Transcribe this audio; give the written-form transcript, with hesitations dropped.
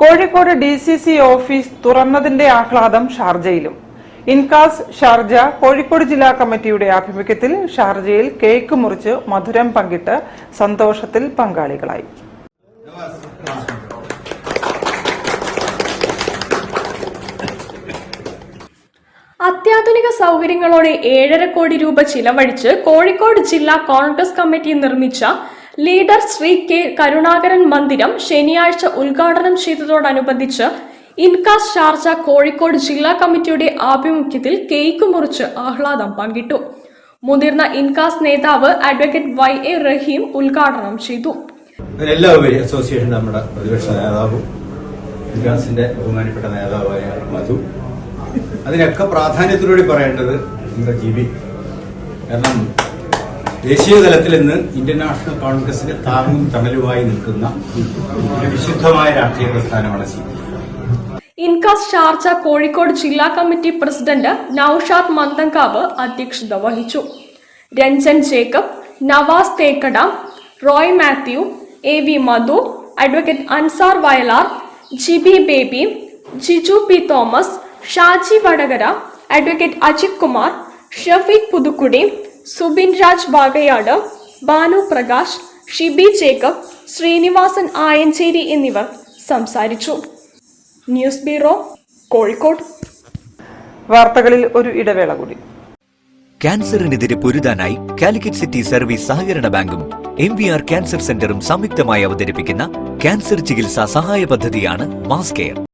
Kozhikode DCC office തുറന്നതിന്റെ ആഹ്ലാദം ഷാർജയിലും. INCAS Sharjah Kozhikode ജില്ലാ കമ്മിറ്റിയുടെ ആഭിമുഖ്യത്തിൽ ഷാർജയിൽ കേക്ക് മുറിച്ച് മധുരം പങ്കിട്ട് സന്തോഷത്തിൽ പങ്കാളികളായി. അത്യാധുനിക സൗകര്യങ്ങളോടെ 7.5 കോടി രൂപ ചിലവഴിച്ച് കോഴിക്കോട് ജില്ലാ കോൺഗ്രസ് കമ്മിറ്റി നിർമ്മിച്ച ലീഡർ ശ്രീ കെ കരുണാകരൻ മന്ദിരം ശനിയാഴ്ച ഉദ്ഘാടനം ചെയ്തതോടനുബന്ധിച്ച് ഇൻകാസ് ഷാർജ കോഴിക്കോട് ജില്ലാ കമ്മിറ്റിയുടെ ആഭിമുഖ്യത്തിൽ കേക്ക് മുറിച്ച് ആഹ്ലാദം പങ്കിട്ടു. മുതിർന്ന ഇൻകാസ് നേതാവ് അഡ്വക്കേറ്റ് YA റഹീം ഉദ്ഘാടനം ചെയ്തു. എല്ലാവരും അസോസിയേഷൻ നമ്മുടെ പ്രതിപക്ഷ നേതാവും ഇൻകാസിന്റെ ബഹുമാനപ്പെട്ട നേതാവായ മധു, അതിനൊക്കെ പ്രാധാന്യത്തിലൂടെ പറയേണ്ടത് നമ്മുടെ GB. കാരണം ദേശീയ തലത്തിൽ ഇന്ന് ഇന്ത്യൻ നാഷണൽ കോൺഗ്രസിന് താങ്ങും തണലുമായി നിൽക്കുന്ന വിശുദ്ധമായ രാഷ്ട്രീയ പ്രസ്ഥാനമാണ് CPI. ഇൻകാസ് ഷാർജ കോഴിക്കോട് ജില്ലാ കമ്മിറ്റി പ്രസിഡന്റ് നൌഷാദ് മന്തങ്കാവ് അധ്യക്ഷത വഹിച്ചു. Ranjan Jacob, Navas Thekkada, Roy Mathew, AV Madhu, advocate Ansar Vayalar, GB Baby, Jiju P Thomas, Shaji Vadakara, advocate Ajith Kumar, Shafeeq Puthukkudi, Subin Raj Vagayad, Banu Prakash, Shibi Jacob, Sreenivasan Ayancheri എന്നിവർ സംസാരിച്ചു. News bureau, Kozhikode. വാർത്തകളിൽ ഒരു ഇടവേള കൂടി. ക്യാൻസറിനെതിരെ പൊരുതാനായി കാലിക്കറ്റ് സിറ്റി സർവീസ് സഹകരണ ബാങ്കും MVR ക്യാൻസർ സെന്ററും സംയുക്തമായി അവതരിപ്പിക്കുന്ന ക്യാൻസർ ചികിത്സാ സഹായ പദ്ധതിയാണ് മാസ് കെയർ.